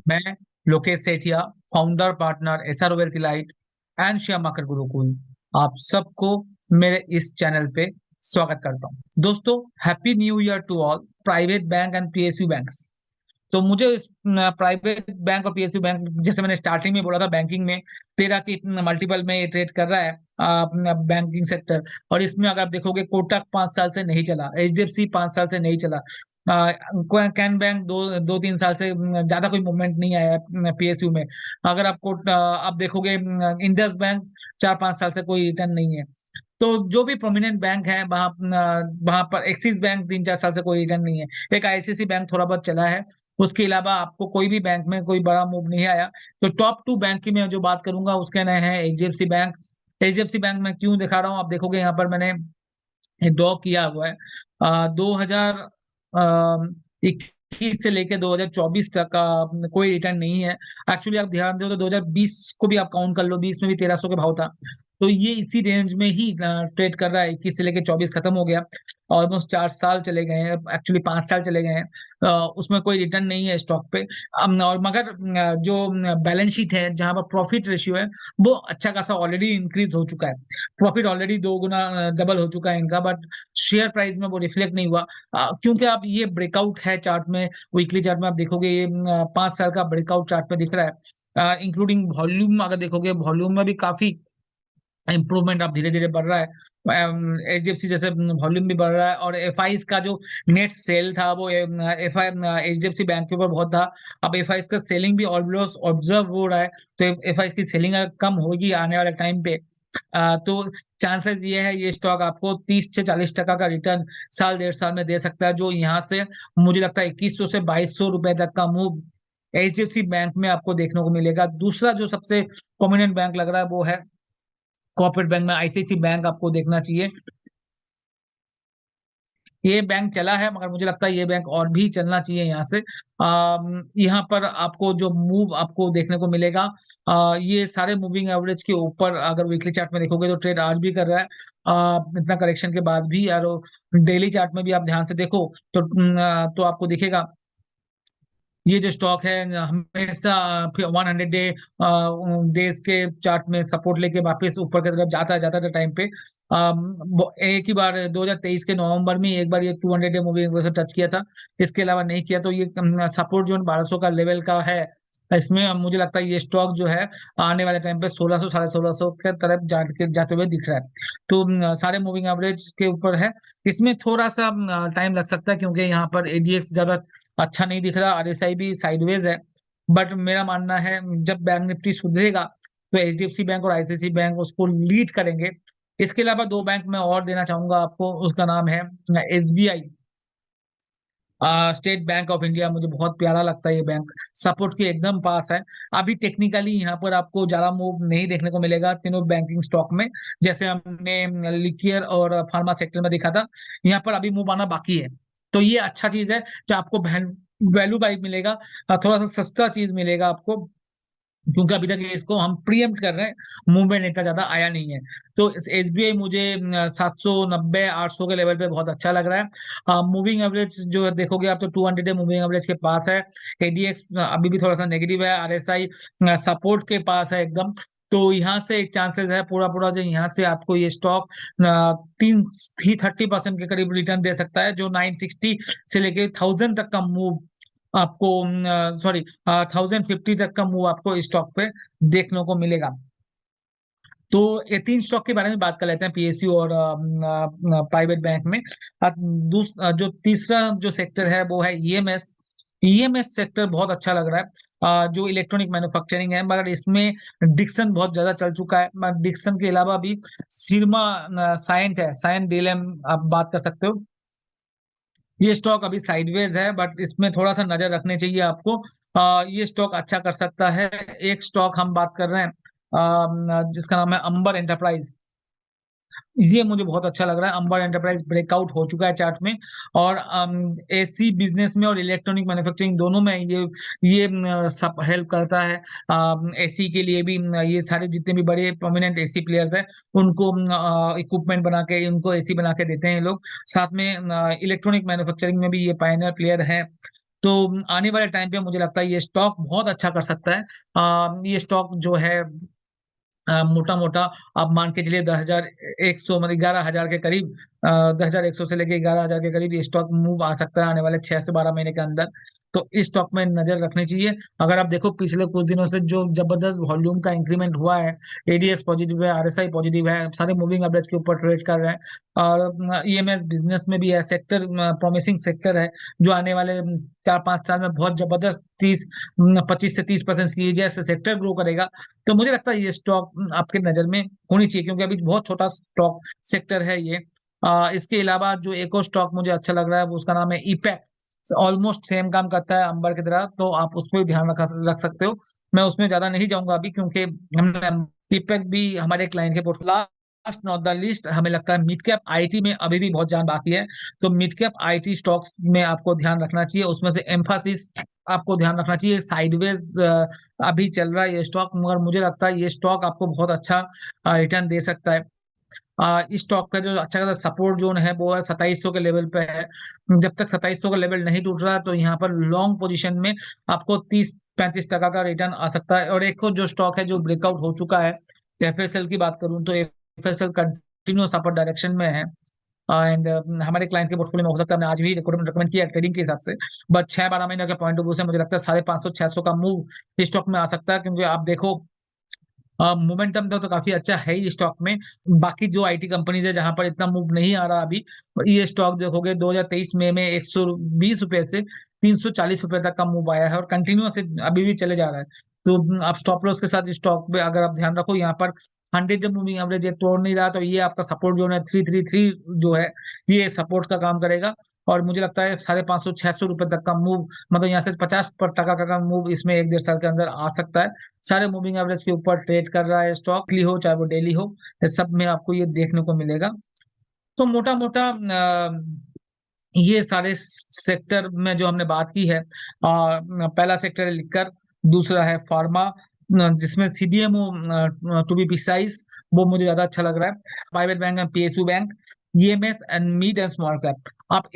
मैं Lokesh Sethia, founder partner SR wealth elite and share market Gurukul, आप सबको मेरे इस चैनल पे स्वागत करता हूँ। दोस्तों, happy new year to all private bank and PSU banks. तो मुझे इस प्राइवेट बैंक और पीएसयू बैंक, जैसे मैंने स्टार्टिंग में बोला था, बैंकिंग में 13 की मल्टीपल में ये ट्रेड कर रहा है बैंकिंग सेक्टर। और इसमें अगर आप देखोगे, कोटक 5 साल से नहीं चला, एचडीएफसी 5 साल से नहीं चला, कैन बैंक दो दो तीन साल से ज्यादा कोई मूवमेंट नहीं आया पीएसयू में। अगर आपको आप देखोगे, इंडस बैंक 4-5 साल से कोई रिटर्न नहीं है। तो जो भी प्रोमिनेंट बैंक है वहां वहां पर एक्सिस बैंक 3-4 साल से कोई रिटर्न नहीं है। एक आईसीआईसी बैंक थोड़ा बहुत चला है, उसके अलावा आपको कोई भी बैंक में कोई बड़ा मूव नहीं आया। तो टॉप 2 बैंक की मैं जो बात करूंगा उसके नए हैं एचडीएफसी बैंक। एचडीएफसी बैंक में क्यों दिखा रहा हूँ, आप देखोगे यहाँ पर मैंने ड्रॉ किया हुआ है। 2021 से लेके 2024 तक का कोई रिटर्न नहीं है। एक्चुअली आप ध्यान दो तो 2020 को भी आप काउंट कर लो, 20 में भी 1300 के भाव था। तो ये इसी रेंज में ही ट्रेड कर रहा है। 21 से लेके 24 खत्म हो गया, ऑलमोस्ट 4 साल चले गए हैं, एक्चुअली 5 साल चले गए हैं। उसमें कोई रिटर्न नहीं है स्टॉक पे। और मगर जो बैलेंस शीट है, जहां पर प्रॉफिट रेशियो है, वो अच्छा खासा ऑलरेडी इंक्रीज हो चुका है। प्रॉफिट ऑलरेडी 2 गुना डबल हो चुका है इनका, बट शेयर प्राइस में वो रिफ्लेक्ट नहीं हुआ। क्योंकि आप ये ब्रेकआउट है चार्ट में, वीकली चार्ट में आप देखोगे, ये 5 साल का ब्रेकआउट चार्ट में दिख रहा है। इंक्लूडिंग वॉल्यूम अगर देखोगे, वॉल्यूम में भी काफी इंप्रूवमेंट अब धीरे धीरे बढ़ रहा है। एचडीएफसी जैसे वॉल्यूम भी बढ़ रहा है, और एफआई का जो नेट सेल था वो एफआई एचडीएफसी बैंक के ऊपर बहुत था। अब एफआई का सेलिंग भी ऑलमोस्ट ऑब्जर्व हो रहा है। तो एफआई की सेलिंग अगर कम होगी आने वाले टाइम पे, तो चांसेस ये है ये स्टॉक आपको 30 से 40% का रिटर्न साल 1.5 साल में दे सकता है। जो यहाँ से मुझे लगता है 2100 से 2200 रुपए तक का मूव एचडीएफसी बैंक में आपको देखने को मिलेगा। दूसरा जो सबसे प्रोमिनेंट बैंक लग रहा है वो है कॉर्पोरेट बैंक में आईसीआईसी बैंक आपको देखना चाहिए। ये बैंक चला है, मगर मुझे लगता है ये बैंक और भी चलना चाहिए यहाँ से। यहाँ पर आपको जो मूव आपको देखने को मिलेगा, ये सारे मूविंग एवरेज के ऊपर अगर वीकली चार्ट में देखोगे तो ट्रेड आज भी कर रहा है, इतना करेक्शन के बाद भी। और डेली चार्ट में भी आप ध्यान से देखो तो आपको दिखेगा ये जो स्टॉक है हमेशा 100 डेज के चार्ट में सपोर्ट लेके वापस ऊपर की तरफ जाता था टाइम पे। एक ही बार 2023 के नवंबर में एक बार ये 200 डे मूविंग एवरेज से टच किया था, इसके अलावा नहीं किया। तो ये सपोर्ट जोन 1200 का लेवल का है। इसमें अब मुझे लगता है ये स्टॉक जो है आने वाले टाइम पे 1600 1650 के तरफ जाते हुए दिख रहा है। तो सारे मूविंग एवरेज के ऊपर है। इसमें थोड़ा सा टाइम लग सकता है, क्योंकि यहाँ पर एडीएक्स ज्यादा अच्छा नहीं दिख रहा, आरएसआई भी साइडवेज है। बट मेरा मानना है जब बैंक निफ्टी सुधरेगा तो एचडीएफसी बैंक और आईसीआईसी बैंक उसको लीड करेंगे। इसके अलावा 2 बैंक मैं और देना चाहूंगा आपको, उसका नाम है SBI, state bank of India. मुझे बहुत प्यारा लगता है ये बैंक, सपोर्ट के एकदम पास है। अभी टेक्निकली यहाँ पर आपको ज्यादा मूव नहीं देखने को मिलेगा तीनों बैंकिंग स्टॉक में, जैसे हमने लिक्वियर और फार्मा सेक्टर में देखा था। यहाँ पर अभी मूव आना बाकी है। तो ये अच्छा चीज है जो आपको वैल्यू बाई मिलेगा, थोड़ा सा सस्ता चीज मिलेगा आपको, क्योंकि अभी तक इसको हम प्रीएम्प्ट कर रहे हैं, मूवमेंट इतना ज्यादा आया नहीं है। तो एसबीआई मुझे 790-800 के लेवल पे बहुत अच्छा लग रहा है। मूविंग एवरेज जो देखोगे आप तो 200 मूविंग एवरेज के पास है। एडीएक्स अभी भी थोड़ा सा नेगेटिव है, आरएसआई सपोर्ट के पास है एकदम। तो यहाँ से एक चांसेस है पूरा पूरा जो यहाँ से आपको ये स्टॉक 30% के करीब रिटर्न दे सकता है, जो 960 से लेके 1000 तक का मूव आपको, सॉरी, 1050 तक का मूव आपको स्टॉक पे देखने को मिलेगा। तो ये 3 स्टॉक के बारे में बात कर लेते हैं, पीएसयू और प्राइवेट बैंक में। जो तीसरा जो सेक्टर है वो है ईएमएस। ईएमएस सेक्टर बहुत अच्छा लग रहा है, जो इलेक्ट्रॉनिक मैन्युफैक्चरिंग है, मगर इसमें डिक्सन बहुत ज्यादा चल चुका है। मगर डिक्सन के अलावा भी सिरमा साइंट है, साइंट डीएलएम आप बात कर सकते हो। ये स्टॉक अभी साइडवेज है, बट इसमें थोड़ा सा नजर रखनी चाहिए आपको। ये स्टॉक अच्छा कर सकता है। एक स्टॉक हम बात कर रहे हैं जिसका नाम है अंबर एंटरप्राइज। ये मुझे बहुत अच्छा लग रहा है। अंबर एंटरप्राइज ब्रेकआउट हो चुका है चार्ट में, और एसी बिजनेस में और इलेक्ट्रॉनिक मैन्युफैक्चरिंग दोनों में ये सब हेल्प करता है। एसी के लिए भी ये सारे जितने भी बड़े प्रोमिनेंट एसी प्लेयर्स हैं उनको इक्विपमेंट बना के, उनको एसी बना के देते हैं ये लोग। साथ में इलेक्ट्रॉनिक मैन्युफैक्चरिंग में भी ये पायनियर प्लेयर है। तो आने वाले टाइम पे मुझे लगता है ये स्टॉक बहुत अच्छा कर सकता है। ये स्टॉक जो है मोटा मोटा आप मान के चलिए 10,100 मतलब 11,000 के करीब, 10,100 से लेके 11,000 के करीब ये स्टॉक मूव आ सकता है आने वाले 6 से 12 महीने के अंदर। तो इस स्टॉक में नजर रखनी चाहिए। अगर आप देखो पिछले कुछ दिनों से जो जबरदस्त वॉल्यूम का इंक्रीमेंट हुआ है, एडीएक्स पॉजिटिव है, आरएसआई पॉजिटिव है, सारे मूविंग एवरेज के ऊपर ट्रेड कर रहे हैं। और ईएमएस बिजनेस में भी है, सेक्टर प्रॉमिसिंग सेक्टर है, जो आने वाले 4-5 साल में बहुत जबरदस्त 25 से 30% सीएजीआर से सेक्टर ग्रो करेगा। तो मुझे लगता है ये स्टॉक आपके नजर में होनी चाहिए, क्योंकि अभी बहुत छोटा स्टॉक सेक्टर है ये। इसके अलावा जो एक और स्टॉक मुझे अच्छा लग रहा है वो उसका नाम है ईपैक। ऑलमोस्ट सेम काम करता है अंबर की तरह, तो आप उस पर भी ध्यान रख सकते हो। मैं उसमें ज्यादा नहीं जाऊंगा अभी, क्योंकि हमने ईपैक भी हमारे क्लाइंट के portfolio. Last not the list, हमें लगता है मिड कैप आईटी में अभी भी बहुत जान बाकी है। तो मिड कैप आईटी स्टॉक्स में आपको ध्यान रखना चाहिए, उसमें से एम्फासिस आपको ध्यान रखना चाहिए। साइडवेज अभी चल रहा है ये स्टॉक, मगर मुझे लगता है ये स्टॉक आपको बहुत अच्छा रिटर्न दे सकता है। इस स्टॉक का जो अच्छा खासा सपोर्ट जोन है वो है 2700 के लेवल पे है। जब तक 2700 का लेवल नहीं टूट रहा तो यहाँ पर लॉन्ग पोजीशन में आपको 30-35% का रिटर्न आ सकता है। और एक और जो स्टॉक है जो ब्रेकआउट हो चुका है, एफएसएल की बात करूं तो एफएसएल कंटिन्यूस अपर डायरेक्शन में है। एंड हमारे क्लाइंट के पोर्टफोलियो में हो सकता है हमने आज भी रिकमेंड किया ट्रेडिंग के हिसाब से, बट 6-12 महीने के पॉइंट ऑफ व्यू से मुझे लगता है 550-600 का मूव इस स्टॉक में आ सकता है। क्योंकि आप देखो मोमेंटम तो काफी अच्छा है ही स्टॉक में। बाकी जो आईटी कंपनीज है जहां पर इतना मूव नहीं आ रहा अभी, ये स्टॉक देखोगे 2023 में 120 रुपए से 340 रुपए तक का मूव आया है और कंटिन्यूस अभी भी चले जा रहा है। तो आप स्टॉप लॉस के साथ स्टॉक पे अगर आप ध्यान रखो, यहाँ पर 100 मूविंग एवरेज ये तोड़ नहीं रहा, तो ये आपका सपोर्ट जोन है 333 जो है, ये सपोर्ट का काम करेगा। और मुझे लगता है 550-600 रुपए तक का मूव, मतलब यहाँ से 50% का मूव इसमें 1-1.5 साल के अंदर आ सकता है। सारे मूविंग एवरेज के ऊपर ट्रेड कर रहा है स्टॉक, ली हो चाहे वो डेली हो, इस सब में आपको ये देखने को मिलेगा। तो मोटा मोटा ये सारे सेक्टर में जो हमने बात की है, पहला सेक्टर है लिकर, दूसरा है फार्मा, जिसमें सीडीएमओ टू बी प्रिसाइज, वो मुझे ज्यादा अच्छा लग रहा है। प्राइवेट बैंक है PSU bank, EMS and mid and small cap. आप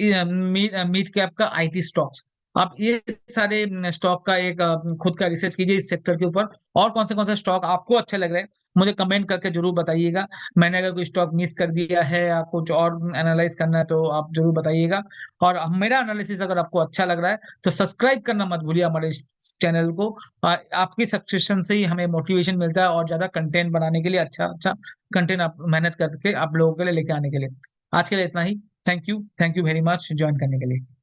मिड कैप का आईटी स्टॉक्स, आप ये सारे स्टॉक का एक खुद का रिसर्च कीजिए इस सेक्टर के ऊपर। और कौन से स्टॉक आपको अच्छे लग रहे हैं मुझे कमेंट करके जरूर बताइएगा। मैंने अगर कोई स्टॉक मिस कर दिया है या कुछ और एनालाइज करना है तो आप जरूर बताइएगा। और मेरा एनालिसिस अगर आपको अच्छा लग रहा है तो सब्सक्राइब करना मत भूलिए हमारे इस चैनल को। आपकी सब्सक्रिप्शन से ही हमें मोटिवेशन मिलता है और ज्यादा कंटेंट बनाने के लिए, अच्छा अच्छा कंटेंट आप मेहनत करके आप लोगों के लिए लेके आने के लिए। आज के लिए इतना ही। Thank you very much join करने के लिए।